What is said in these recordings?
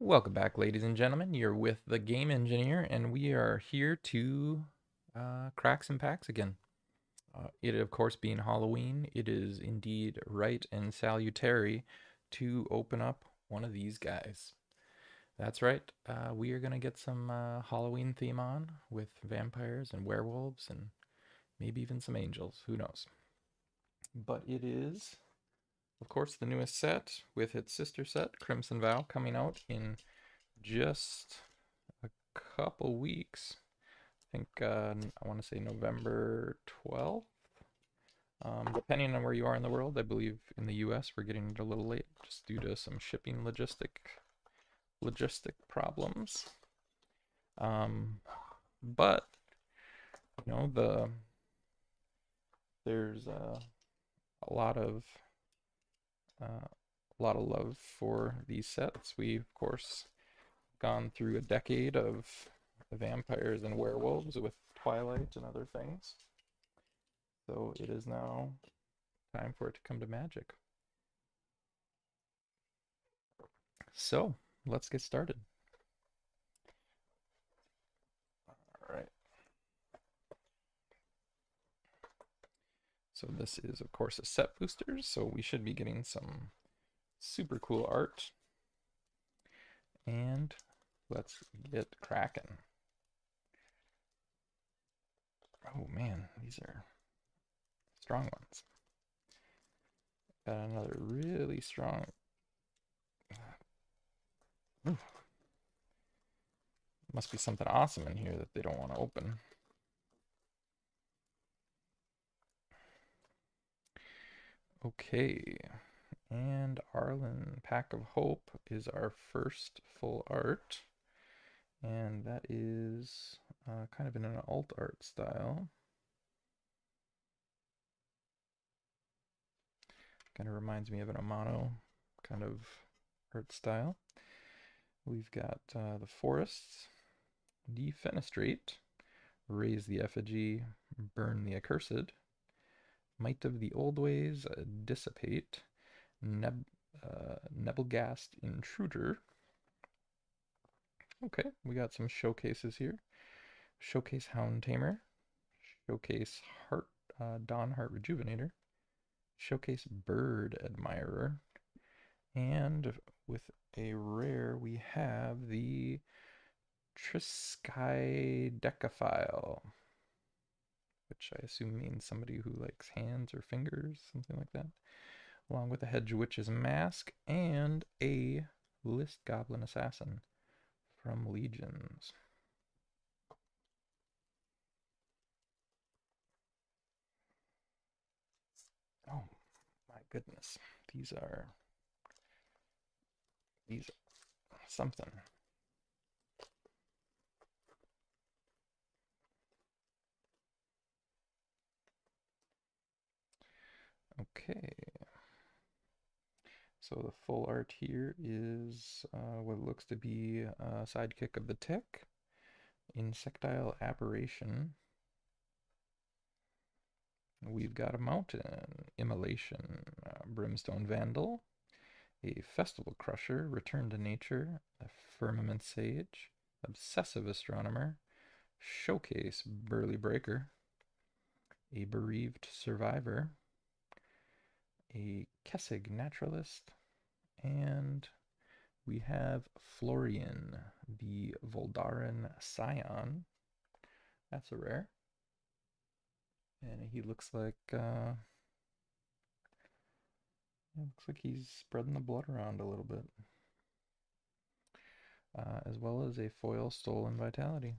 Welcome back, ladies and gentlemen. You're with the Game Engineer, and we are here to crack some packs again. It, of course, being Halloween, it is indeed right and salutary to open up one of these guys. That's right. We are going to get some Halloween theme on with vampires and werewolves and maybe even some angels. Who knows? But it is, of course, the newest set with its sister set, Crimson Vow, coming out in just a couple weeks. I think I want to say November 12th. Depending on where you are in the world, I believe in the US we're getting it a little late just due to some shipping logistic problems. But you know there's a lot of uh, love for these sets. We of course gone through a decade of vampires and werewolves with Twilight and other things. So it is now time for it to come to Magic. So let's get started. All right. So this is, of course, a set boosters. So we should be getting some super cool art. And let's get cracking. Oh man, these are strong ones. Got another really strong. Ooh. Must be something awesome in here that they don't want to open. Okay, and Arlen Pack of Hope is our first full art, and that is kind of in an alt art style. Kind of reminds me of an Amano kind of art style. We've got the Forests, Defenestrate, Raise the Effigy, Burn the Accursed, Might of the Old Ways, Dissipate, Nebelgast Intruder. Okay, we got some showcases here. Showcase Hound Tamer, Showcase Dawn Heart Rejuvenator, Showcase Bird Admirer, and with a rare we have the Triskaidekaphile, which I assume means somebody who likes hands or fingers, something like that, along with a Hedge Witch's Mask and a List Goblin Assassin from Legions. Oh my goodness, these are something. Okay, so the full art here is what looks to be a sidekick of the Tick, Insectile Aberration. We've got a Mountain, Immolation, Brimstone Vandal, a Festival Crusher, Return to Nature, a Firmament Sage, Obsessive Astronomer, Showcase Burly Breaker, a Bereaved Survivor, a Kessig Naturalist, and we have Florian, the Voldaran Scion. That's a rare. And he looks like he's spreading the blood around a little bit. As well as a foil Stolen Vitality.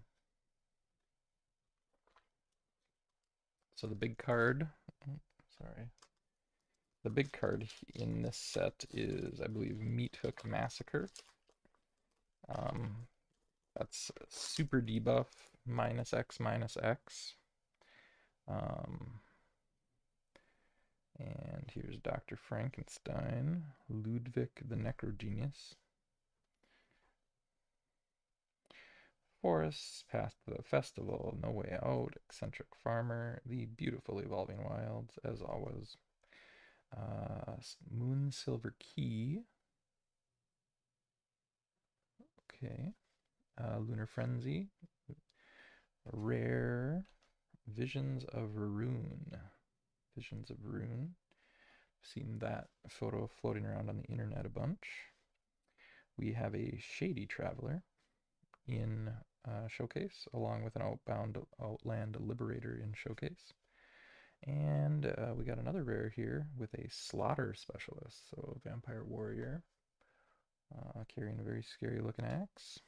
So the big card, sorry, the big card in this set is, I believe, Meathook Massacre. That's super debuff, -X/-X. And here's Dr. Frankenstein, Ludwig the Necrogenius. Forests, Past the Festival, No Way Out, Eccentric Farmer, The Beautiful Evolving Wilds, as always. Moon Silver Key. Okay. Lunar Frenzy. Rare. Visions of Rune. Visions of Rune. Seen that photo floating around on the internet a bunch. We have a Shady Traveler in Showcase, along with an Outland Liberator in Showcase. And we got another rare here with a Slaughter Specialist, so Vampire Warrior, carrying a very scary looking axe,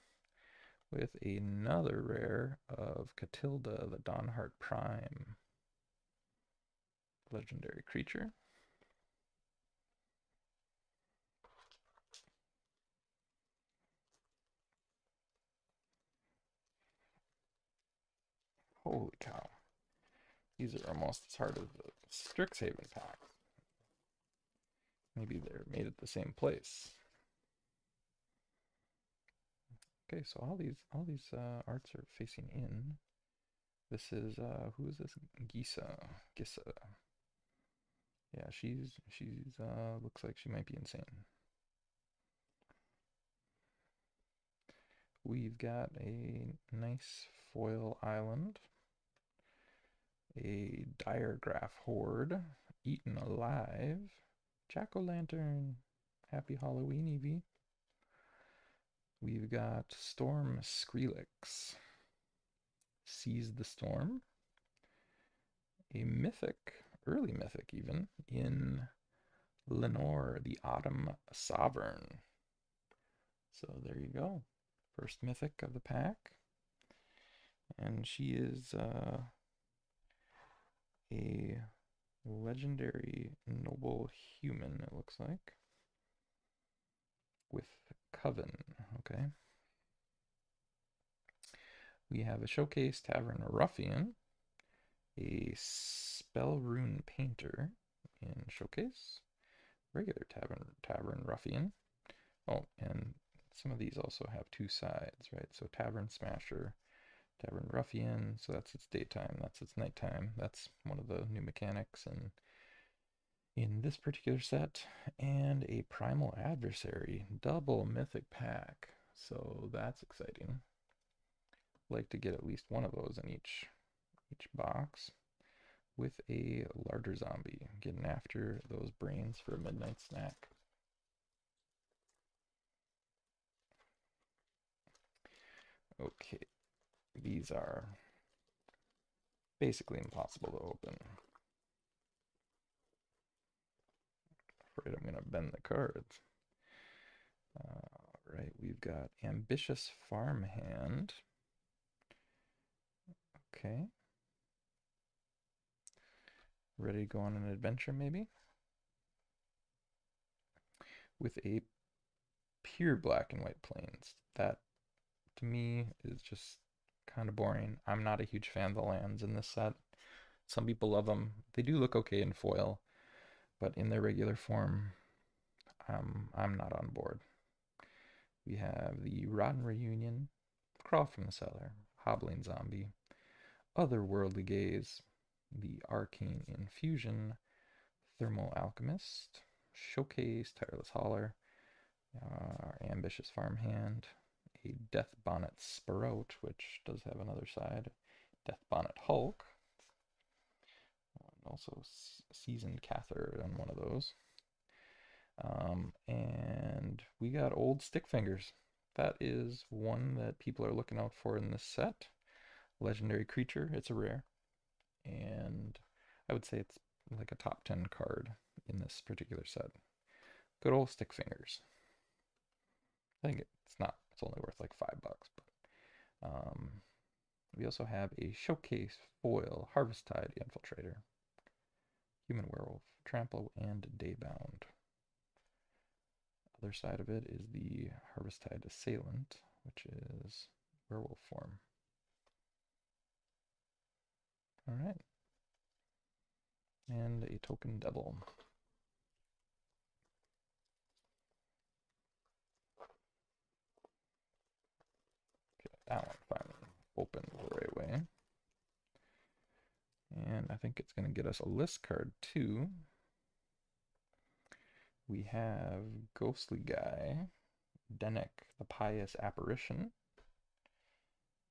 with another rare of Catilda, the Dawnheart Prime, legendary creature. Holy cow. These are almost as hard as the Strixhaven packs. Maybe they're made at the same place. Okay, so all these arts are facing in. This is who is this? Gisa. Yeah, she's looks like she might be insane. We've got a nice foil island, a Diregraph Horde, Eaten Alive, Jack-o'-lantern, Happy Halloween, Evie. We've got Storm Skrillex, Seize the Storm, a mythic, early mythic even, in Lenore, the Autumn Sovereign. So there you go. First mythic of the pack. And she is a legendary noble human, it looks like, with Coven. Okay. We have a Showcase Tavern Ruffian, a Spell Rune Painter in Showcase, regular Tavern Ruffian. Oh, and some of these also have two sides, right? So Tavern Smasher, Tavern Ruffian, so that's its daytime, that's its nighttime. That's one of the new mechanics and in this particular set. And a Primal Adversary, double mythic pack. So that's exciting. Like to get at least one of those in each box, with a larger zombie getting after those brains for a midnight snack. Okay, these are basically impossible to open. Afraid I'm gonna bend the cards. Right, we've got Ambitious Farmhand. Okay. Ready to go on an adventure, maybe? With a pure black and white plains. That, to me, is just kind of boring. I'm not a huge fan of the lands in this set. Some people love them. They do look okay in foil, but in their regular form, I'm not on board. We have the Rotten Reunion, Crawl from the Cellar, Hobbling Zombie, Otherworldly Gaze, the Arcane Infusion, Thermal Alchemist, Showcase, Tireless Hauler, Ambitious Farmhand, a Death Bonnet Sprout, which does have another side, Death Bonnet Hulk, also Seasoned Cather on one of those. And we got Old Stick Fingers. That is one that people are looking out for in this set. Legendary creature, it's a rare. And I would say it's like a top 10 card in this particular set. Good old Stick Fingers. I think it's not, it's only worth like $5, but we also have a Showcase foil Harvesttide Infiltrator, Human Werewolf, Trample, and Daybound. Other side of it is the Harvesttide Assailant, which is werewolf form. All right. And a Token Devil. Okay, that one finally opened the right way. And I think it's going to get us a list card too. We have Ghostly Guy, Dennick, the Pious Apparition.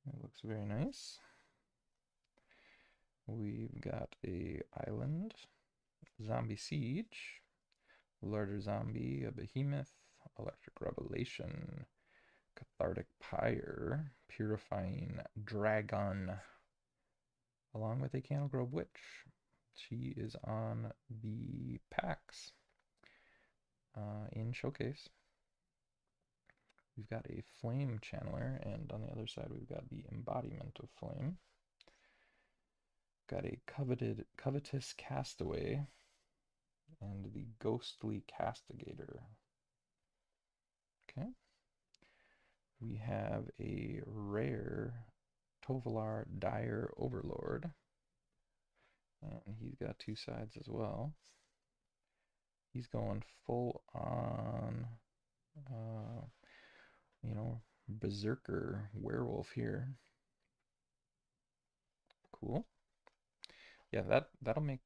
It looks very nice. We've got a Island, Zombie Siege, Larder Zombie, a Behemoth, Electric Revelation, Cathartic Pyre, Purifying Dragon, along with a Candle Grove Witch. She is on the packs in Showcase. We've got a Flame Channeler, and on the other side we've got the Embodiment of Flame. Got a Covetous Castaway, and the Ghostly Castigator. Okay. We have a rare Tovolar Dire Overlord, and he's got two sides as well. He's going full on, berserker werewolf here. Cool. Yeah, that'll make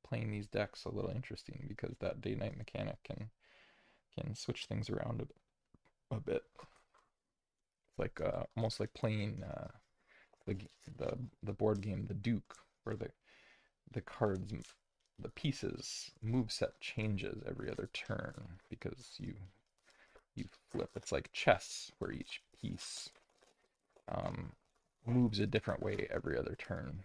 playing these decks a little interesting, because that day-night mechanic can switch things around a bit. It's like almost like playing the board game The Duke, where the cards, the pieces moveset changes every other turn, because you flip. It's like chess, where each piece moves a different way every other turn.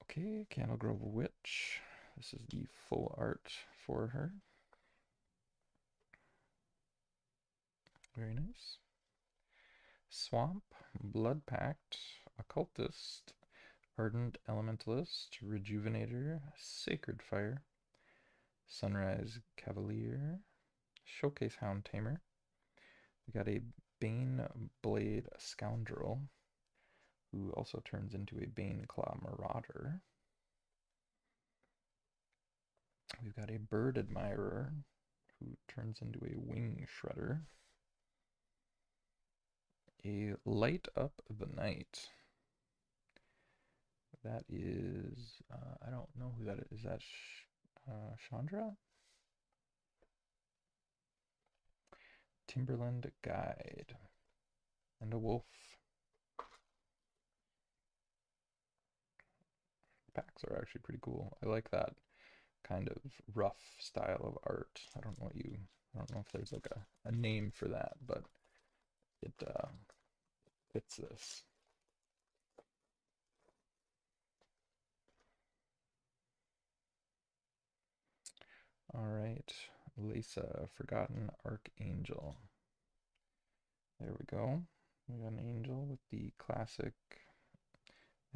Okay, Candle Grove Witch. This is the full art for her. Very nice. Swamp, Blood Pact, Occultist, Ardent Elementalist, Rejuvenator, Sacred Fire, Sunrise Cavalier, Showcase Hound Tamer. We got a Bane Blade Scoundrel, who also turns into a Bane Claw Marauder. We've got a Bird Admirer, who turns into a Wing Shredder. A Light Up the Night. That is, I don't know who that is. Is that Chandra? Timberland Guide. And a wolf. Packs are actually pretty cool. I like that kind of rough style of art. I don't know if there's like a name for that, but it fits this. All right, Lisa, Forgotten Archangel. There we go. We got an angel with the classic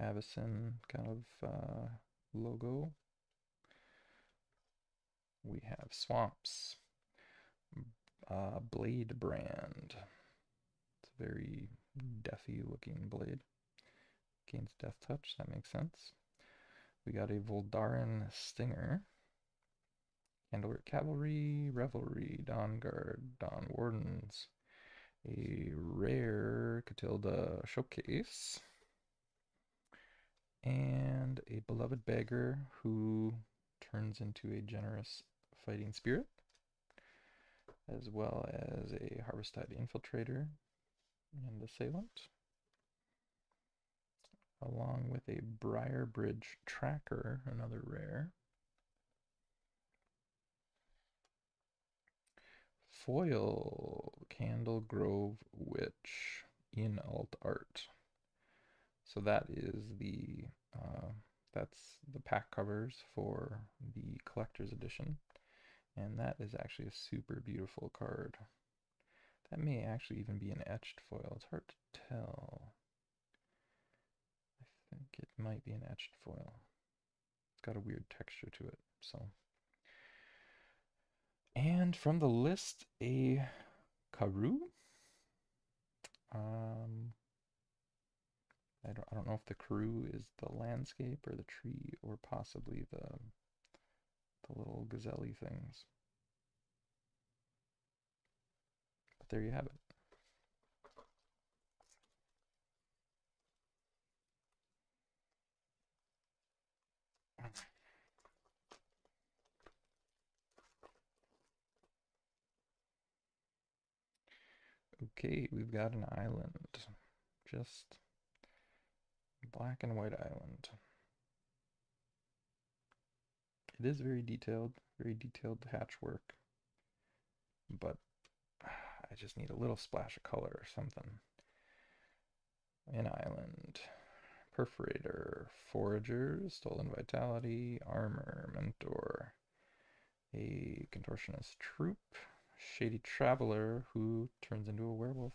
Avacyn kind of logo. We have Swamps, Blade Brand. It's a very deathy looking blade. Gains Death Touch, that makes sense. We got a Voldaran Stinger, Candlework Cavalry, Revelry, Dawn Guard, Dawn Wardens, a rare Catilda Showcase, and a Beloved Beggar who turns into a Generous Fighting Spirit, as well as a Harvesttide Infiltrator and Assailant, along with a Briarbridge Tracker, another rare. Foil Candle Grove Witch in alt art. So that is that's the pack covers for the collector's edition, and that is actually a super beautiful card. That may actually even be an etched foil. It's hard to tell. I think it might be an etched foil. It's got a weird texture to it. So, and from the list, a Karoo. I don't know if the Karoo is the landscape or the tree, or possibly the little gazelle-y things. But there you have it. Okay, we've got an island. Just black and white island. It is very detailed hatchwork, but I just need a little splash of color or something. An island. Perforator, Forager, Stolen Vitality, Armor, Mentor, a Contortionist Troop, Shady Traveler, who turns into a werewolf,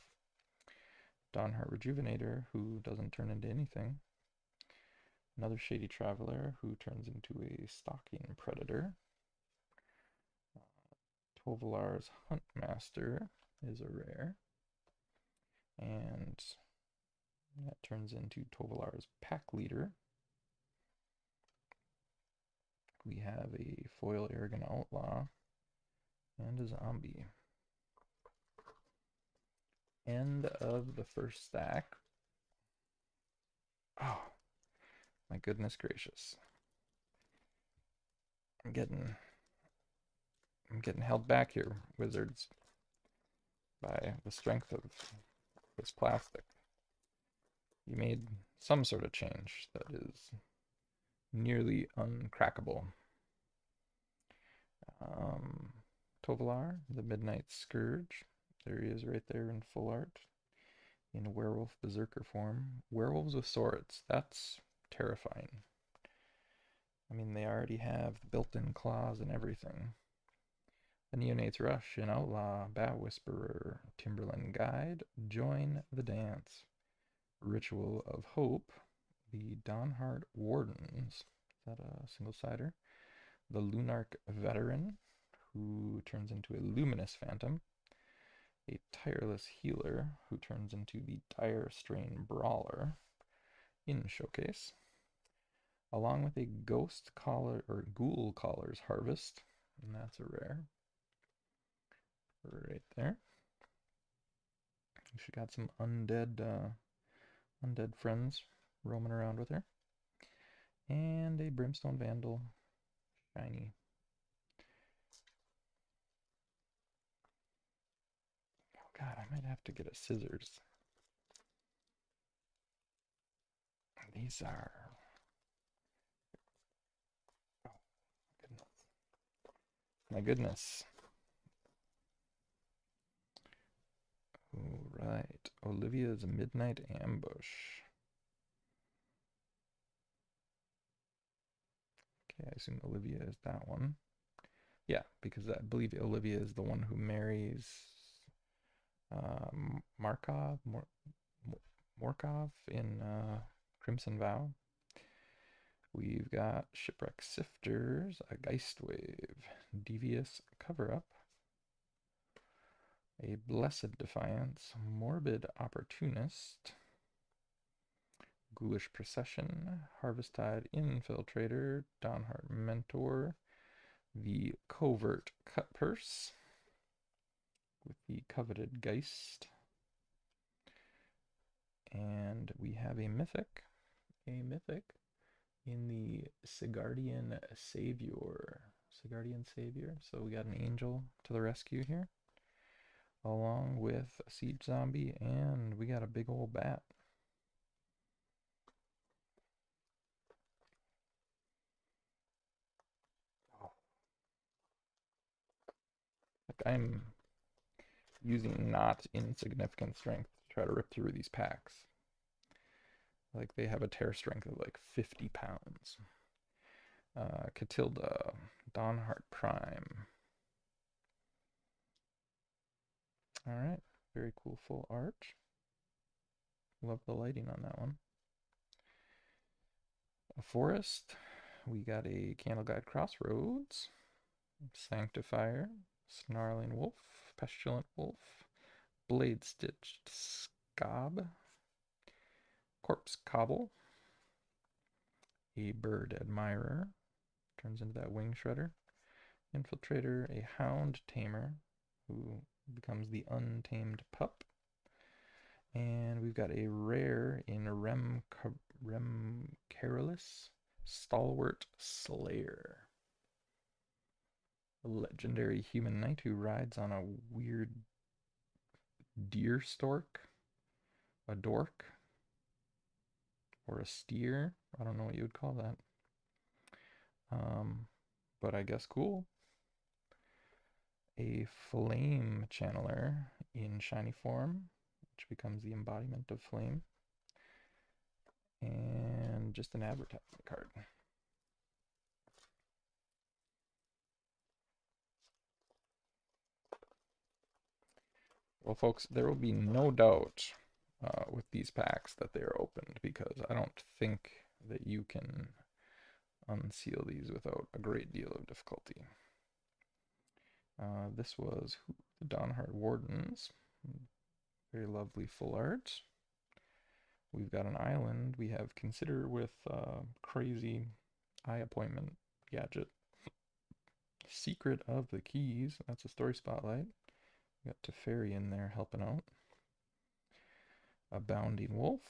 Dawnheart Rejuvenator, who doesn't turn into anything, another Shady Traveler, who turns into a Stalking Predator, Tovolar's Huntmaster is a rare, and that turns into Tovolar's Pack Leader. We have a foil Arrogant Outlaw and a zombie. End of the first stack. Oh, my goodness gracious. I'm getting held back here, Wizards, by the strength of this plastic. You made some sort of change that is nearly uncrackable. Tovolar, the Midnight Scourge. There he is right there in full art. In werewolf berserker form. Werewolves with swords. That's terrifying. I mean, they already have the built-in claws and everything. The Neonate's Rush, an Outlaw, Bat Whisperer, Timberland Guide, Join the Dance. Ritual of Hope, the Dawnheart Wardens. Is that a single-sider? The Lunarch Veteran, who turns into a Luminous Phantom. A Tireless Healer, who turns into the Dire Strain Brawler in Showcase. Along with a Ghost Collar or Ghoul Caller's Harvest, and that's a rare. Right there. She got some undead friends roaming around with her. And a Brimstone Vandal, shiny. Oh god, I might have to get a scissors. These are... Oh, goodness. My goodness. Alright, Olivia's Midnight Ambush. Okay, I assume Olivia is that one. Yeah, because I believe Olivia is the one who marries Markov in Crimson Vow. We've got Shipwreck Sifters, a Geistwave, Devious Cover-Up, a Blessed Defiance, Morbid Opportunist, Ghoulish Procession, Harvesttide Infiltrator, Dawnheart Mentor, the Covert Cutpurse, with the coveted Geist, and we have a mythic in the Sigardian Savior. So we got an angel to the rescue here, along with a siege zombie, and we got a big old bat. Like, I'm using not insignificant strength to try to rip through these packs. Like, they have a tear strength of like 50 pounds. Catilda, Dawnheart Prime. Alright, very cool full art. Love the lighting on that one. A forest. We got a Candleguide Crossroads, Sanctifier, Snarling Wolf, Pestilent Wolf, Blade Stitched Scob, Corpse Cobble, a Bird Admirer, turns into that Wing Shredder, Infiltrator, a Hound Tamer, who becomes the Untamed Pup, and we've got a rare in Rem Carolus, Stalwart Slayer. A legendary human knight who rides on a weird deer stork, a dork, or a steer. I don't know what you would call that. Um, but I guess cool. A flame channeler in shiny form, which becomes the embodiment of flame. And just an advertisement card. Well, folks, there will be no doubt with these packs that they are opened because I don't think that you can unseal these without a great deal of difficulty. This was the Dawnheart Wardens. Very lovely full art. We've got an island. We have Consider with crazy eye appointment gadget. Secret of the Keys. That's a story spotlight. We got Teferi in there helping out. A Bounding Wolf.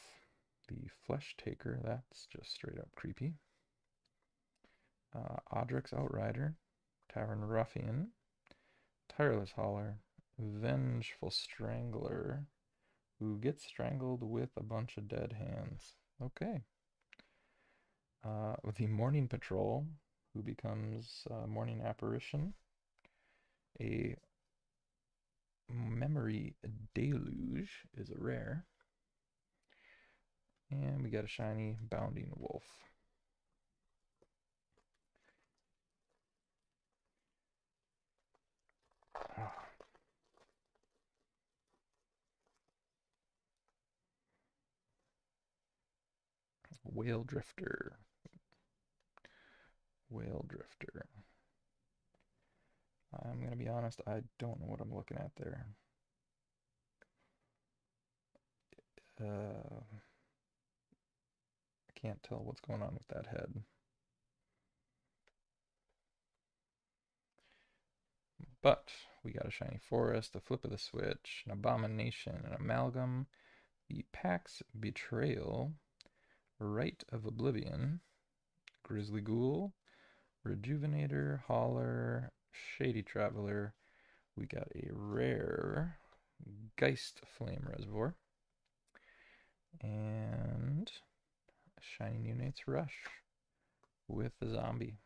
The Flesh Taker. That's just straight up creepy. Audric's Outrider. Tavern Ruffian. Tireless Hauler. Vengeful Strangler. Who gets strangled with a bunch of dead hands. Okay. The Morning Patrol, who becomes Morning Apparition. A Memory Deluge is a rare. And we got a shiny Bounding Wolf. Whale Drifter. Whale Drifter. I'm going to be honest, I don't know what I'm looking at there. I can't tell what's going on with that head. But we got a Shiny Forest, a Flip of the Switch, an Abomination, an Amalgam, the Pax Betrayal, Rite of Oblivion, Grizzly Ghoul, Rejuvenator, Hauler, Shady Traveler. We got a rare Geist Flame Reservoir. And a Shiny Neonates Rush with a zombie.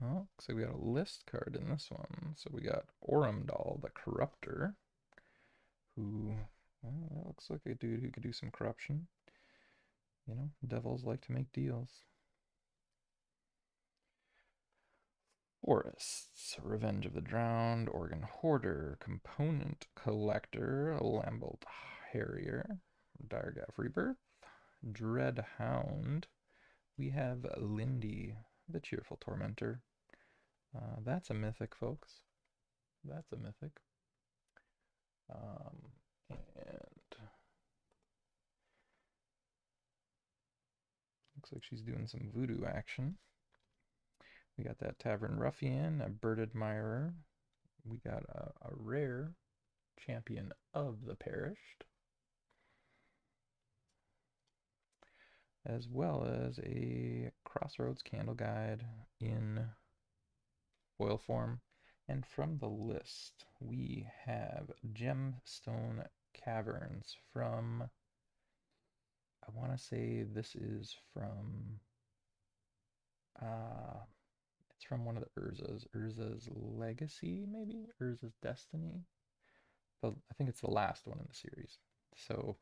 Well, looks like we got a list card in this one. So we got Orumdal, the Corruptor, who, well, that looks like a dude who could do some corruption. You know, devils like to make deals. Forests, Revenge of the Drowned, Organ Hoarder, Component Collector, Lambult Harrier, Diregaff Rebirth, Dread Hound. We have Lindy, the Cheerful Tormentor. That's a mythic, folks. That's a mythic. And looks like she's doing some voodoo action. We got that Tavern Ruffian, a Bird Admirer. We got a rare Champion of the Perished, as well as a Crossroads Candle Guide in foil form. And from the list, we have Gemstone Caverns from, I want to say this is from, it's from one of the Urzas. Urza's Legacy, maybe? Urza's Destiny? I think it's the last one in the series. So,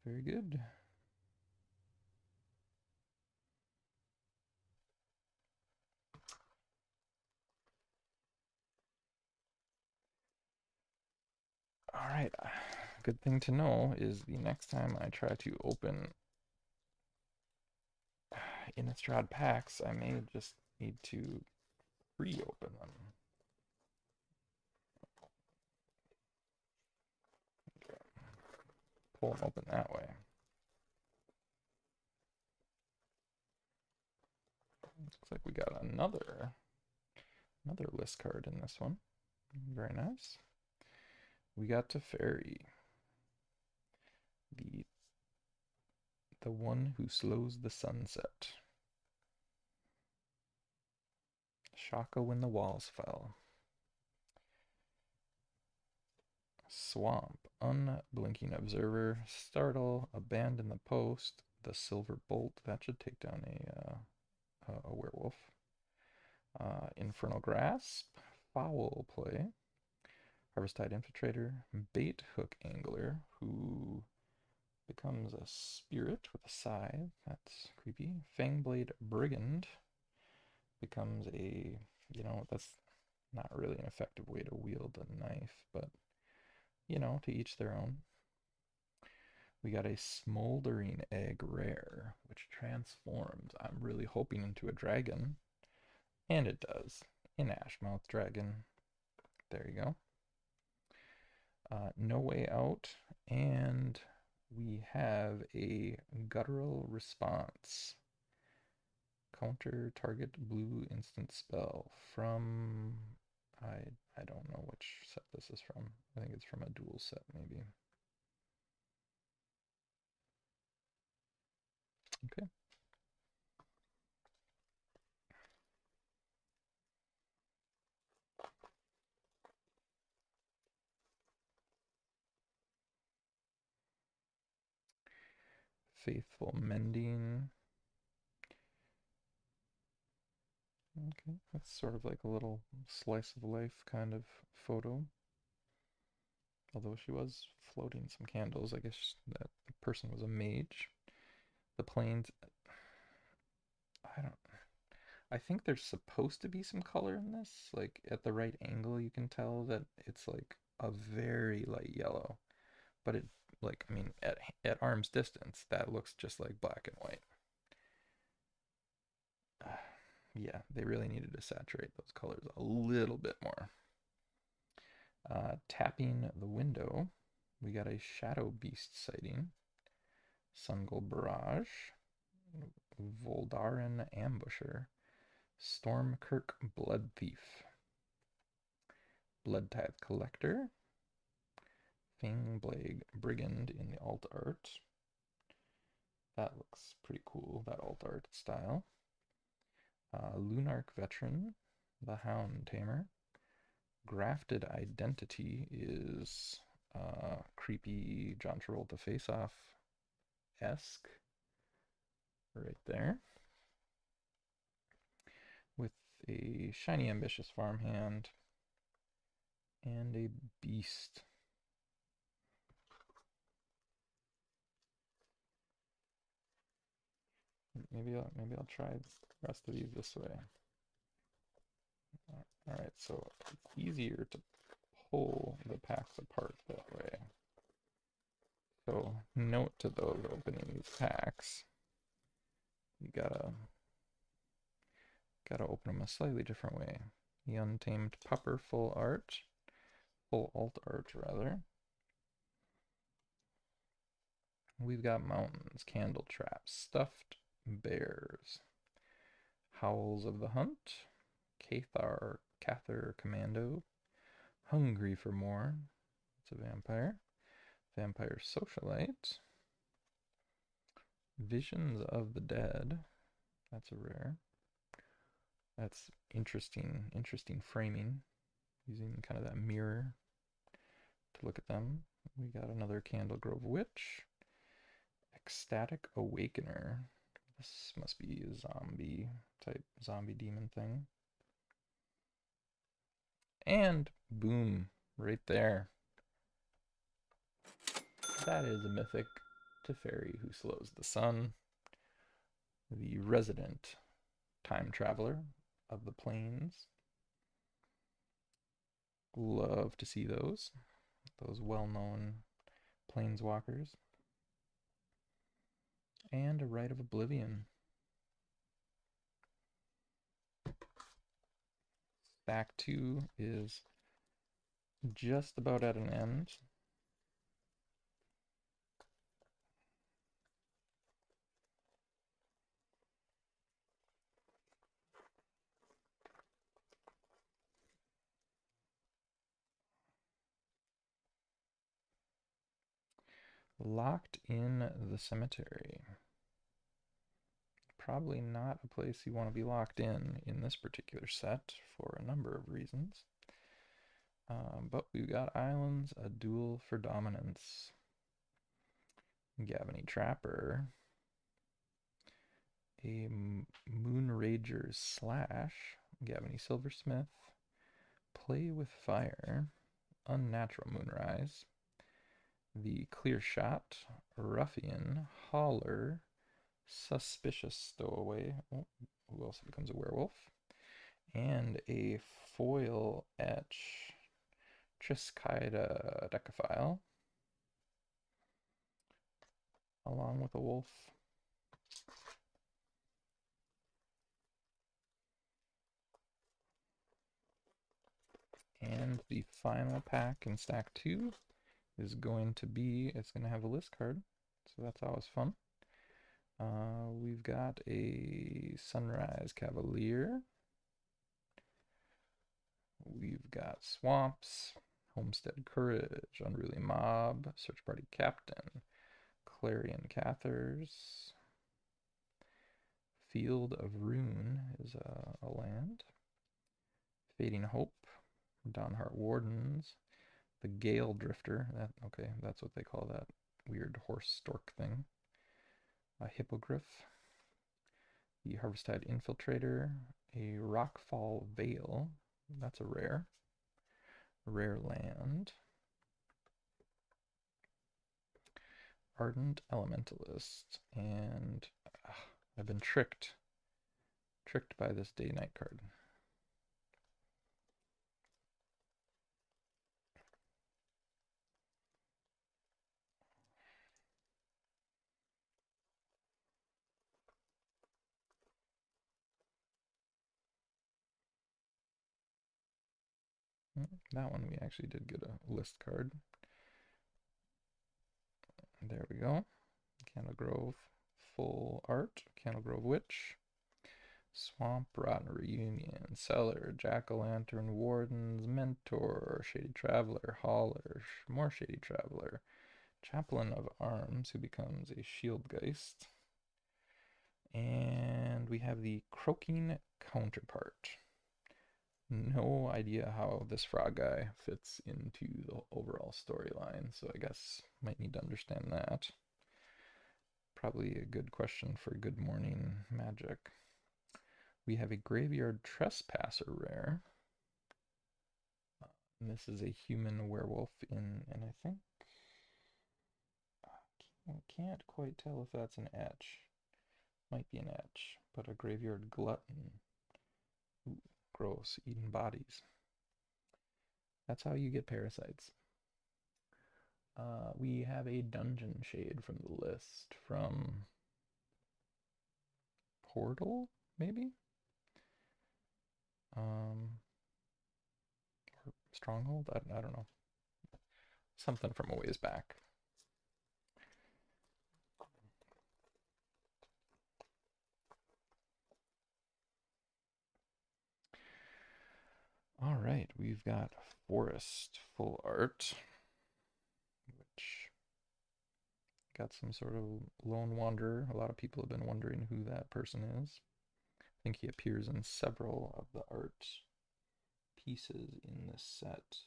very good. All right. Good thing to know is the next time I try to open Innistrad packs, I may just need to reopen them. Okay. Pull them open that way. Looks like we got another list card in this one. Very nice. We got Teferi, the the one who slows the sunset. Shaka when the walls fell. Swamp, unblinking observer, startle, abandon the post, the silver bolt. That should take down a werewolf. Infernal grasp, foul play. Harvesttide infiltrator, bait hook angler, who becomes a spirit with a scythe. That's creepy. Fangblade brigand becomes a, that's not really an effective way to wield a knife, but to each their own. We got a smoldering egg rare, which transforms, I'm really hoping, into a dragon. And it does. An Ashmouth dragon. There you go. No Way Out. And we have a guttural response. Counter target blue instant spell from, I don't know which set this is from. I think it's from a dual set maybe. Okay. Faithful Mending. Okay, that's sort of like a little slice of life kind of photo. Although she was floating some candles, I guess that person was a mage. The plains, I don't, I think there's supposed to be some color in this. Like at the right angle, you can tell that it's like a very light yellow. But it, like, I mean, at arm's distance, that looks just like black and white. Yeah, they really needed to saturate those colors a little bit more. Tapping the window, we got a Shadow Beast sighting. Sungol Barrage, Voldarin Ambusher, Stormkirk Blood Thief, Blood Tithe Collector, Fangblade Brigand in the alt art. That looks pretty cool, that alt art style. Lunarch Veteran, the Hound Tamer. Grafted Identity is creepy John Travolta Face Off-esque right there. With a shiny ambitious farmhand and a beast. Maybe I'll try the rest of these this way. All right, so it's easier to pull the packs apart that way. So note to those opening these packs, you gotta open them a slightly different way. The Untamed Pupper full alt art rather. We've got mountains, candle traps, stuffed bears, howls of the hunt, Cather Commando, hungry for more. It's a vampire. Vampire socialite. Visions of the dead. That's a rare. That's interesting framing, using kind of that mirror to look at them. We got another Candle Grove Witch. Ecstatic Awakener. This must be a zombie demon thing. And boom, right there. That is a mythic Teferi who slows the sun. The resident time traveler of the plains. Love to see those well-known planeswalkers. And a Rite of Oblivion. Stack 2 is just about at an end. Locked in the cemetery. Probably not a place you want to be locked in this particular set for a number of reasons. But we've got islands, a duel for dominance. Gavany Trapper, a Moonrager's Slash, Gavany Silversmith, Play with Fire, Unnatural Moonrise, the Clear Shot, Ruffian, Hauler, Suspicious Stowaway, oh, who also becomes a werewolf, and a foil etch, Triskaida Decaphile, along with a wolf. And the final pack in stack 2 is going to be, it's going to have a list card, so that's always fun. We've got a Sunrise Cavalier. We've got Swamps, Homestead Courage, Unruly Mob, Search Party Captain, Clarion Cathars, Field of Ruin is a land, Fading Hope, Dawnheart Wardens, the Gale Drifter, okay, that's what they call that weird horse stork thing, a Hippogriff, the Harvesttide Infiltrator, a Rockfall Veil, that's a rare land, Ardent Elementalist, and I've been tricked by this day-night card. That one we actually did get a list card. There we go. Candlegrove Full Art, Candlegrove Witch, Swamp Rotten Reunion, Cellar, Jack-o'-lantern, Wardens, Mentor, Shady Traveler, Hauler, more Shady Traveler, Chaplain of Arms, who becomes a Shieldgeist, and we have the Croaking Counterpart. No idea how this frog guy fits into the overall storyline, so I guess might need to understand that. Probably a good question for Good Morning Magic. We have a Graveyard Trespasser rare. And this is a human werewolf and I think I can't quite tell if that's an etch. Might be an etch, but a Graveyard Glutton. Ooh, gross, eating bodies. That's how you get parasites. We have a Dungeon Shade from the list from Portal, maybe? Or Stronghold? I don't know. Something from a ways back. All right, we've got Forest Full Art, which got some sort of lone wanderer. A lot of people have been wondering who that person is. I think he appears in several of the art pieces in this set.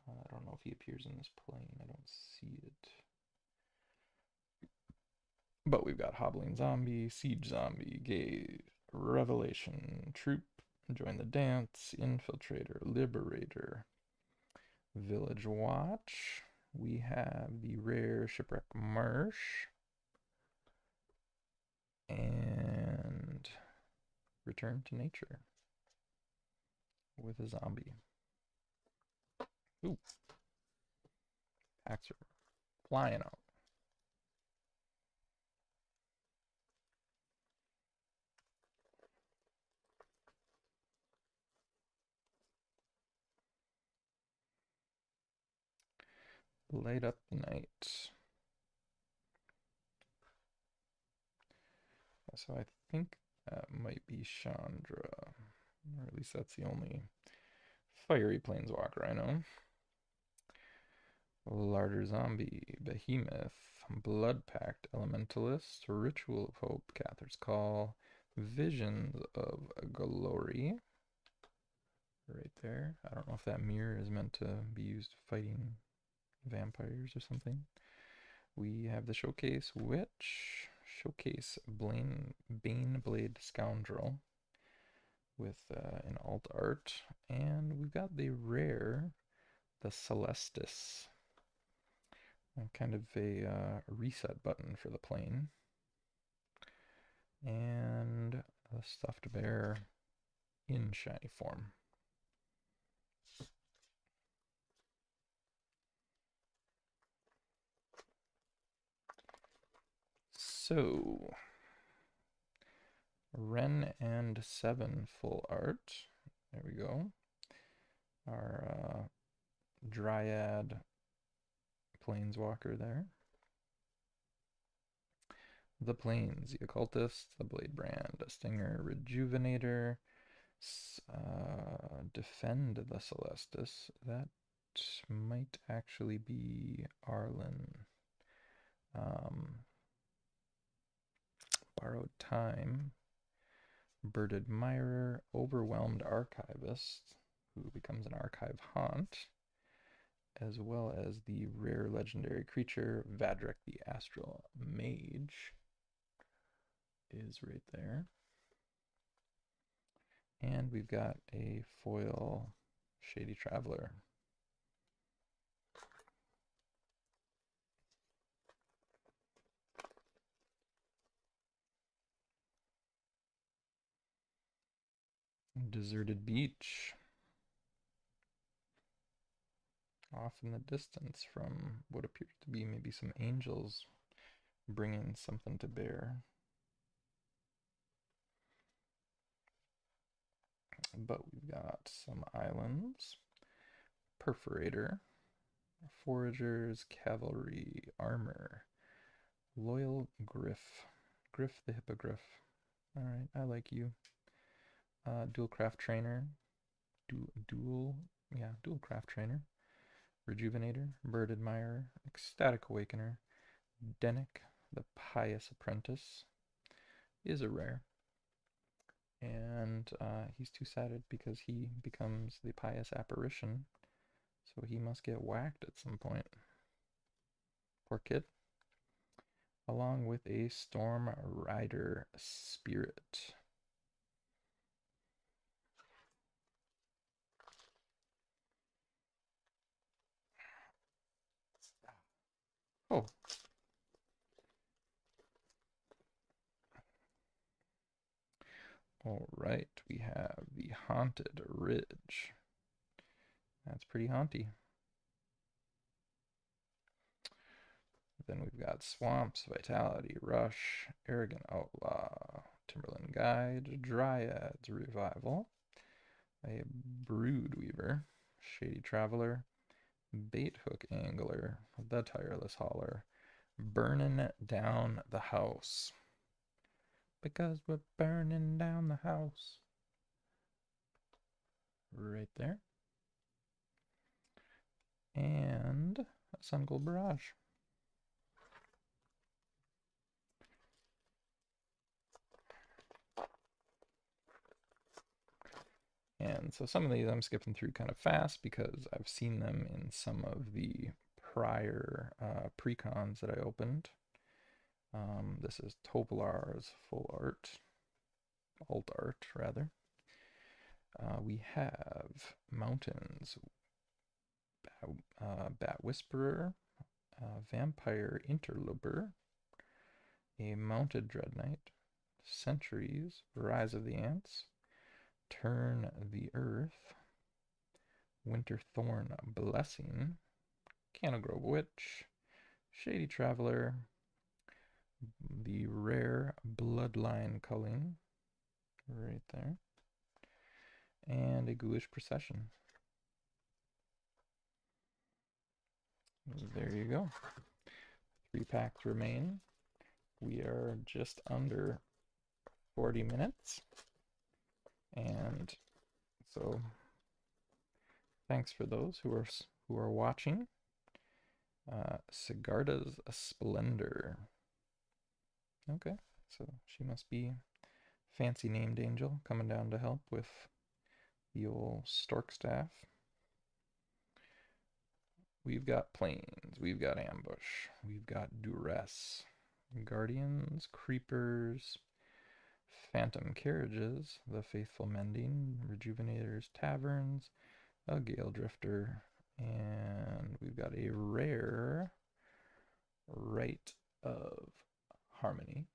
I don't know if he appears in this plane. I don't see it. But we've got Hobbling Zombie, Siege Zombie, Gaze, Revelation, Troop, Join the Dance, Infiltrator, Liberator, Village Watch. We have the rare Shipwreck Marsh. And Return to Nature with a zombie. Ooh. Packs are flying out. Light up the night. So I think that might be Chandra. Or at least that's the only fiery planeswalker I know. Larder Zombie, Behemoth, Blood Pact, Elementalist, Ritual of Hope, Cather's Call, Visions of Glory. Right there. I don't know if that mirror is meant to be used fighting vampires or something. We have the Showcase Witch, Showcase Baneblade Scoundrel with an alt art, and we've got the rare, the Celestis, kind of a reset button for the plane, and a stuffed bear in shiny form. So, Ren and 7 full art. There we go. Our Dryad Planeswalker there. The Plains, the Occultist, the Blade Brand, a Stinger, Rejuvenator, Defend the Celestis. That might actually be Arlen. Borrowed Time, Bird Admirer, Overwhelmed Archivist, who becomes an Archive Haunt, as well as the rare legendary creature, Vadrik the Astral Mage, is right there. And we've got a foil Shady Traveler. Deserted Beach. Off in the distance from what appears to be maybe some angels bringing something to bear. But we've got some islands. Perforator. Foragers, Cavalry, Armor. Loyal Griff. Griff the Hippogriff. Alright, I like you. Dual Craft Trainer. Dual Craft Trainer. Rejuvenator, Bird Admirer, Ecstatic Awakener, Denick, the Pious Apprentice, is a rare. And he's two-sided because he becomes the Pious Apparition, so he must get whacked at some point. Poor kid. Along with a Storm Rider Spirit. Oh. All right, we have the Haunted Ridge. That's pretty haunty. Then we've got Swamps, Vitality, Rush, Arrogant Outlaw, Timberland Guide, Dryads Revival, a Broodweaver, Shady Traveler, Bait Hook Angler, The Tireless Hauler, Burning Down the House. Because we're burning down the house. Right there. And a Sungold Barrage. And so some of these I'm skipping through kind of fast because I've seen them in some of the prior precons that I opened. This is Tovolar's full art, alt art rather. We have Mountains, Bat Whisperer, Vampire Interloper, a Mounted Dread Knight, Centuries, Rise of the Ants, Turn the Earth, Winterthorn Blessing, Canagrove Witch, Shady Traveler, the rare Bloodline Culling, right there, and a Ghoulish Procession. There you go. 3 packs remain. We are just under 40 minutes. And so thanks for those who are watching. Sigarda's Splendor. Okay, so she must be fancy named angel coming down to help with the old stork staff. We've got planes, we've got ambush, we've got duress, guardians, creepers, phantom carriages, the faithful mending, rejuvenators, taverns, a gale drifter, and we've got a rare rite of harmony,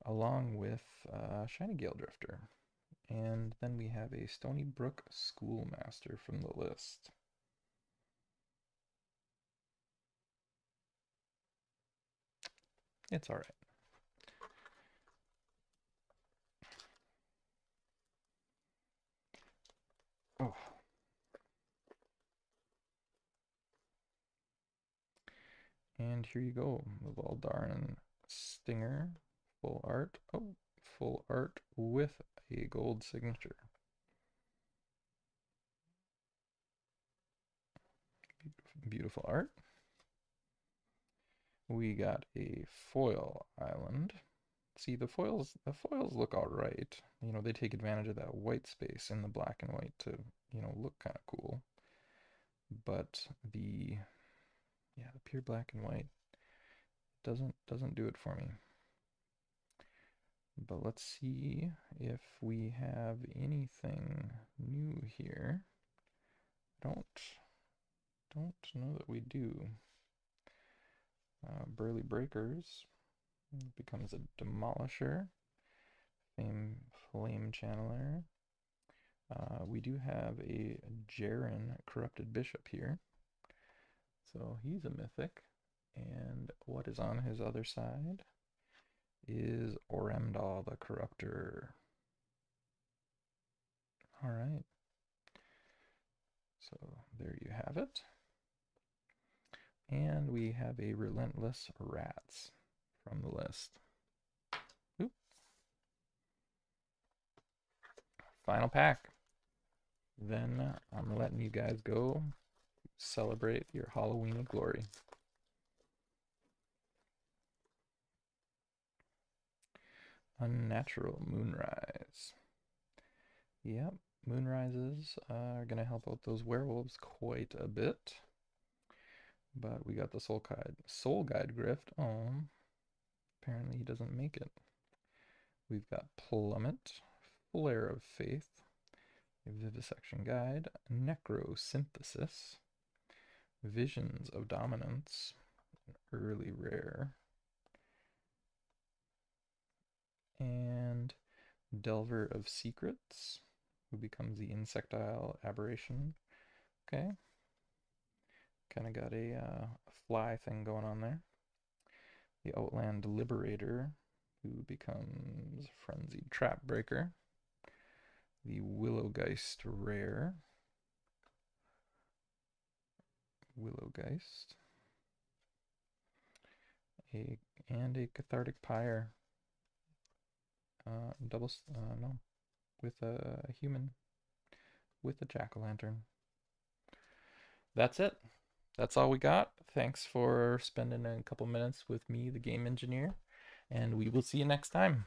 along with shiny gale drifter. And then we have a Stony Brook Schoolmaster from the list. It's all right. Oh. And here you go, the Valdaran Stinger, full art. Oh, full art with a gold signature. Beautiful art. We got a foil island. See, the foils look all right. You know, they take advantage of that white space in the black and white to, you know, look kind of cool. But the pure black and white doesn't do it for me. But let's see if we have anything new here. Don't know that we do. Burly Breakers becomes a Demolisher. Flame Channeler. We do have a Jaren Corrupted Bishop here. So he's a mythic. And what is on his other side is Oremdal the Corruptor. Alright. So there you have it. And we have a Relentless Rats from the list. Oop. Final pack. Then I'm letting you guys go celebrate your Halloweeny glory. Unnatural Moonrise. Yep, Moonrises are going to help out those werewolves quite a bit. But we got the Soul Guide Grift. Oh, apparently he doesn't make it. We've got Plummet, Flare of Faith, Vivisection Guide, Necrosynthesis, Visions of Dominance, early rare, and Delver of Secrets, who becomes the Insectile Aberration. Okay. Kind of got a fly thing going on there. The Outland Liberator, who becomes Frenzied Trapbreaker. The Willowgeist rare. Willowgeist. And a Cathartic Pyre. With a human. With a jack-o'-lantern. That's it. That's all we got. Thanks for spending a couple minutes with me, the game engineer, and we will see you next time.